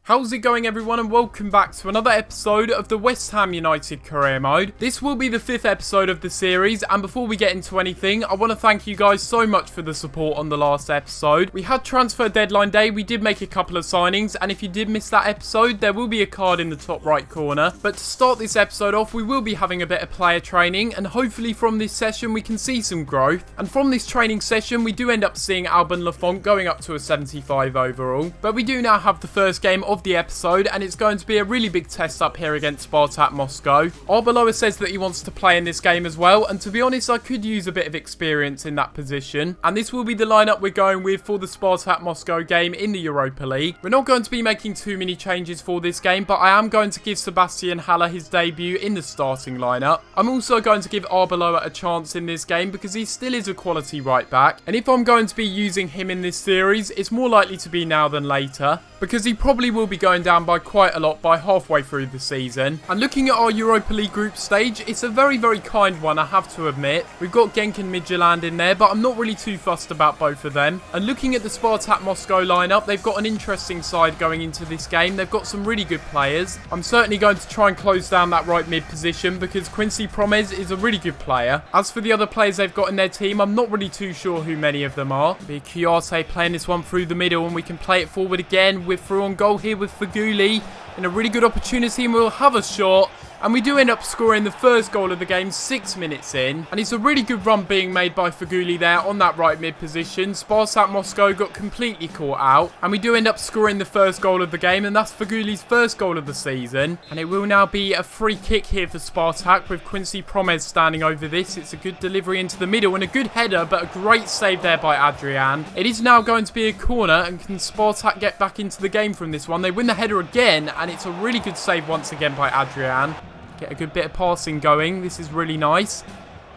How's it going, everyone, and welcome back to another episode of the West Ham United career mode. This will be the 5th episode of the series, and before we get into anything, I want to thank you guys so much for the support on the last episode. We had transfer deadline day, we did make a couple of signings, and if you did miss that episode, there will be a card in the top right corner. But to start this episode off, we will be having a bit of player training, and hopefully from this session we can see some growth. And from this training session, we do end up seeing Alban Lafont going up to a 75 overall. But we do now have the first game of the episode, and it's going to be a really big test up here against Spartak Moscow. Arbeloa says that he wants to play in this game as well, and to be honest, I could use a bit of experience in that position. And this will be the lineup we're going with for the Spartak Moscow game in the Europa League. We're not going to be making too many changes for this game, but I am going to give Sebastian Haller his debut in the starting lineup. I'm also going to give Arbeloa a chance in this game because he still is a quality right back, and if I'm going to be using him in this series, it's more likely to be now than later, because he probably will be going down by quite a lot by halfway through the season. And looking at our Europa League group stage, it's a very, very kind one, I have to admit. We've got Genk and Midtjylland in there, but I'm not really too fussed about both of them. And looking at the Spartak Moscow lineup, they've got an interesting side going into this game. They've got some really good players. I'm certainly going to try and close down that right mid position because Quincy Promes is a really good player. As for the other players they've got in their team, I'm not really too sure who many of them are. Be Kuyate playing this one through the middle, and we can play it forward again. We're through on goal here with Faguli in a really good opportunity, and we'll have a shot. And we do end up scoring the first goal of the game 6 minutes in. And it's a really good run being made by Faguli there on that right mid position. Spartak Moscow got completely caught out. And we do end up scoring the first goal of the game. And that's Faguli's first goal of the season. And it will now be a free kick here for Spartak with Quincy Promes standing over this. It's a good delivery into the middle and a good header, but a great save there by Adrian. It is now going to be a corner, and can Spartak get back into the game from this one? They win the header again, and it's a really good save once again by Adrian. Get a good bit of passing going. This is really nice.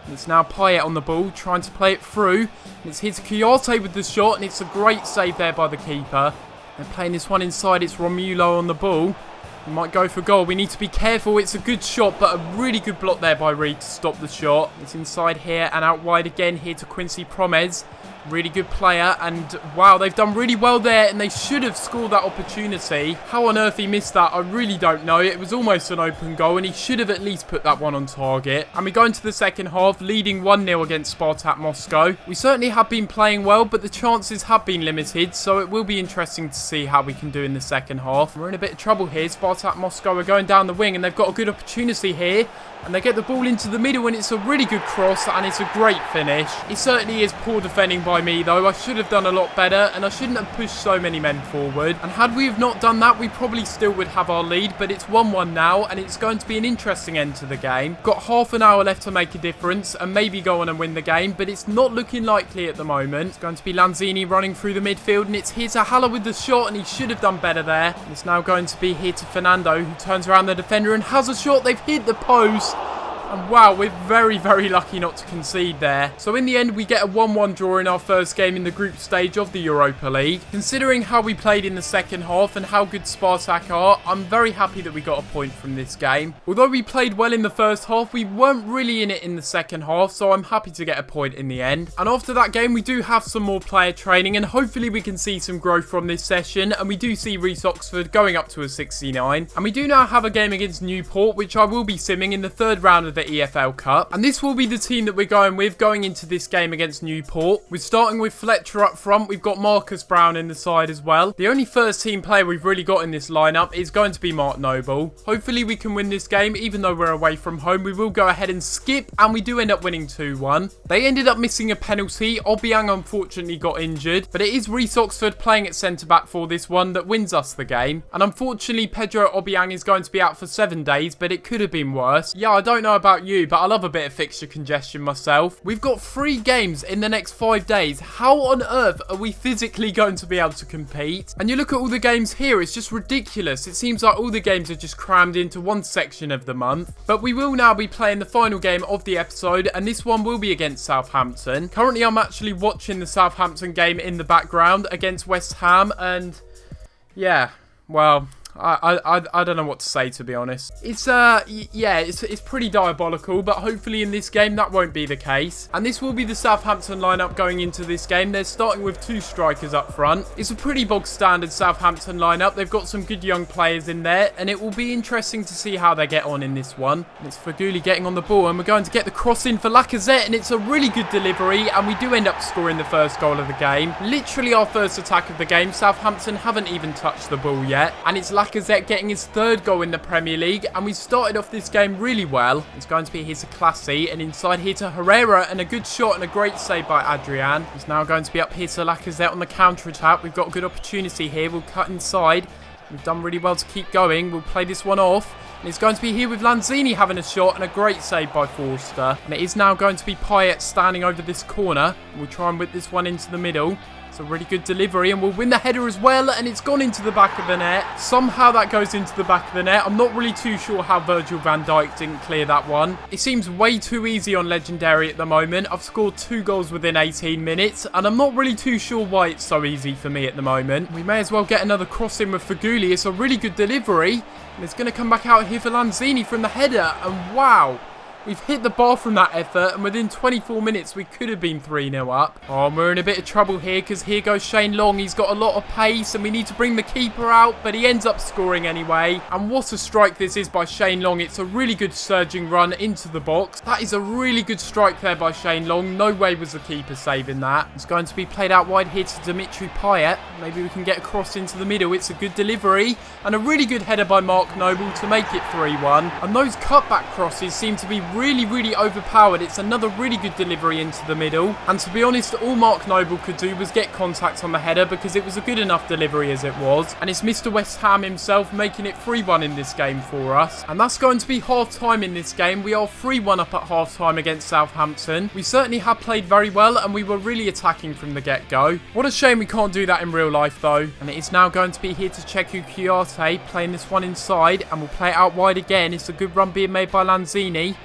And it's now Payet on the ball, trying to play it through. And it's here to Kuyate with the shot, and it's a great save there by the keeper. They're playing this one inside. It's Romulo on the ball. He might go for goal. We need to be careful. It's a good shot, but a really good block there by Reed to stop the shot. It's inside here and out wide again here to Quincy Promes. Really good player, and wow, they've done really well there, and they should have scored that opportunity. How on earth he missed that, I really don't know. It was almost an open goal, and he should have at least put that one on target. And we go into the second half, leading 1-0 against Spartak Moscow. We certainly have been playing well, but the chances have been limited, so it will be interesting to see how we can do in the second half. We're in a bit of trouble here. Spartak Moscow are going down the wing, and they've got a good opportunity here. And they get the ball into the middle, and it's a really good cross, and it's a great finish. It certainly is poor defending by me, though. I should have done a lot better, and I shouldn't have pushed so many men forward. And had we have not done that, we probably still would have our lead, but it's 1-1 now, and it's going to be an interesting end to the game. Got half an hour left to make a difference, and maybe go on and win the game, but it's not looking likely at the moment. It's going to be Lanzini running through the midfield, and it's here to Haller with the shot, and he should have done better there. And it's now going to be here to Fernando, who turns around the defender and has a shot. They've hit the post. And wow, we're very, very lucky not to concede there. So in the end, we get a 1-1 draw in our first game in the group stage of the Europa League. Considering how we played in the second half and how good Spartak are, I'm very happy that we got a point from this game. Although we played well in the first half, we weren't really in it in the second half, so I'm happy to get a point in the end. And after that game, we do have some more player training, and hopefully we can see some growth from this session. And we do see Reece Oxford going up to a 69. And we do now have a game against Newport, which I will be simming in the third round of the EFL Cup. And this will be the team that we're going with going into this game against Newport. We're starting with Fletcher up front. We've got Marcus Brown in the side as well. The only first team player we've really got in this lineup is going to be Mark Noble. Hopefully we can win this game, even though we're away from home. We will go ahead and skip, and we do end up winning 2-1. They ended up missing a penalty. Obiang unfortunately got injured, but it is Reece Oxford playing at centre-back for this one that wins us the game. And unfortunately, Pedro Obiang is going to be out for 7 days, but it could have been worse. Yeah, I don't know about you, but I love a bit of fixture congestion myself. We've got 3 games in the next 5 days. How on earth are we physically going to be able to compete? And you look at all the games here, it's just ridiculous. It seems like all the games are just crammed into one section of the month. But we will now be playing the final game of the episode, and this one will be against Southampton. Currently, I'm actually watching the Southampton game in the background against West Ham, and yeah, well, I don't know what to say, to be honest. It's yeah, it's pretty diabolical, but hopefully in this game that won't be the case. And this will be the Southampton lineup going into this game. They're starting with 2 strikers up front. It's a pretty bog standard Southampton lineup. They've got some good young players in there, and it will be interesting to see how they get on in this one. And it's Feghouli getting on the ball, and we're going to get the cross in for Lacazette, and it's a really good delivery, and we do end up scoring the first goal of the game. Literally our first attack of the game. Southampton haven't even touched the ball yet, and it's Lacazette getting his 3rd goal in the Premier League, and we started off this game really well. It's going to be here to Classy, and inside here to Herrera, and a good shot and a great save by Adrian. He's now going to be up here to Lacazette on the counter-attack. We've got a good opportunity here. We'll cut inside. We've done really well to keep going. We'll play this one off. And it's going to be here with Lanzini having a shot and a great save by Forster. And it is now going to be Payet standing over this corner. We'll try and whip this one into the middle. It's a really good delivery, and we'll win the header as well, and it's gone into the back of the net. Somehow that goes into the back of the net. I'm not really too sure how Virgil van Dijk didn't clear that one. It seems way too easy on Legendary at the moment. I've scored 2 goals within 18 minutes, and I'm not really too sure why it's so easy for me at the moment. We may as well get another cross in with Feghouli. It's a really good delivery, and it's going to come back out here for Lanzini from the header, and wow. We've hit the bar from that effort, and within 24 minutes, we could have been 3-0 up. Oh, and we're in a bit of trouble here, because here goes Shane Long. He's got a lot of pace, and we need to bring the keeper out, but he ends up scoring anyway. And what a strike this is by Shane Long. It's a really good surging run into the box. That is a really good strike there by Shane Long. No way was the keeper saving that. It's going to be played out wide here to Dimitri Payet. Maybe we can get a cross into the middle. It's a good delivery, and a really good header by Mark Noble to make it 3-1. And those cutback crosses seem to be really overpowered. It's another really good delivery into the middle, and to be honest, all Mark Noble could do was get contact on the header, because it was a good enough delivery as it was. And it's Mr. West Ham himself making it 3-1 in this game for us, and that's going to be half time in this game. We are 3-1 up at half time against Southampton. We certainly have played very well, and we were really attacking from the get-go. What a shame we can't do that in real life though. And it is now going to be here to Cheku Kouyaté playing this one inside, and we'll play it out wide again. It's a good run being made by Lanzini.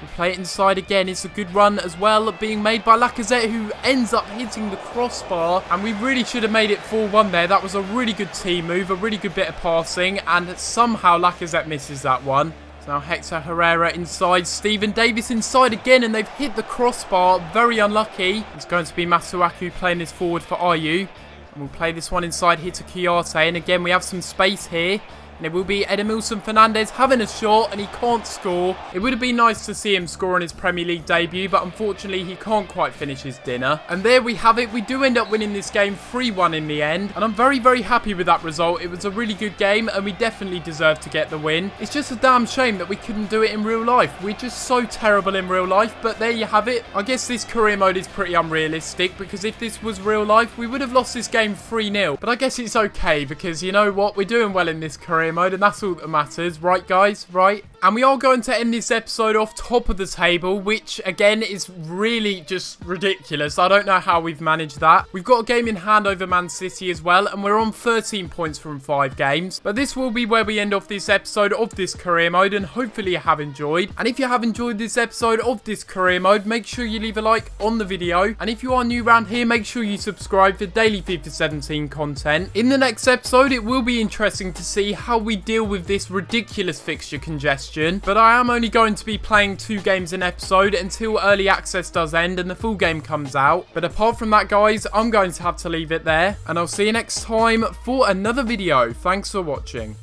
We'll play it inside again. It's a good run as well being made by Lacazette, who ends up hitting the crossbar. And we really should have made it 4-1 there. That was a really good team move, a really good bit of passing. And somehow Lacazette misses that one. So now Hector Herrera inside. Stephen Davis inside again. And they've hit the crossbar. Very unlucky. It's going to be Masuaku playing this forward for Ayew. And we'll play this one inside here to Kouyaté. And again, we have some space here. And it will be Edmilson Fernandez having a shot, and he can't score. It would have been nice to see him score on his Premier League debut, but unfortunately he can't quite finish his dinner. And there we have it. We do end up winning this game 3-1 in the end, and I'm very happy with that result. It was a really good game, and we definitely deserved to get the win. It's just a damn shame that we couldn't do it in real life. We're just so terrible in real life, but there you have it. I guess this career mode is pretty unrealistic, because if this was real life, we would have lost this game 3-0. But I guess it's okay, because you know what? We're doing well in this career mode, and that's all that matters, right guys? Right? And we are going to end this episode off top of the table, which again is really just ridiculous. I don't know how we've managed that. We've got a game in hand over Man City as well, and we're on 13 points from 5 games. But this will be where we end off this episode of this career mode, and hopefully you have enjoyed. And if you have enjoyed this episode of this career mode, make sure you leave a like on the video. And if you are new around here, make sure you subscribe for daily FIFA 17 content. In the next episode, it will be interesting to see how we deal with this ridiculous fixture congestion, but I am only going to be playing 2 games an episode until early access does end and the full game comes out. But apart from that guys, I'm going to have to leave it there, and I'll see you next time for another video. Thanks for watching.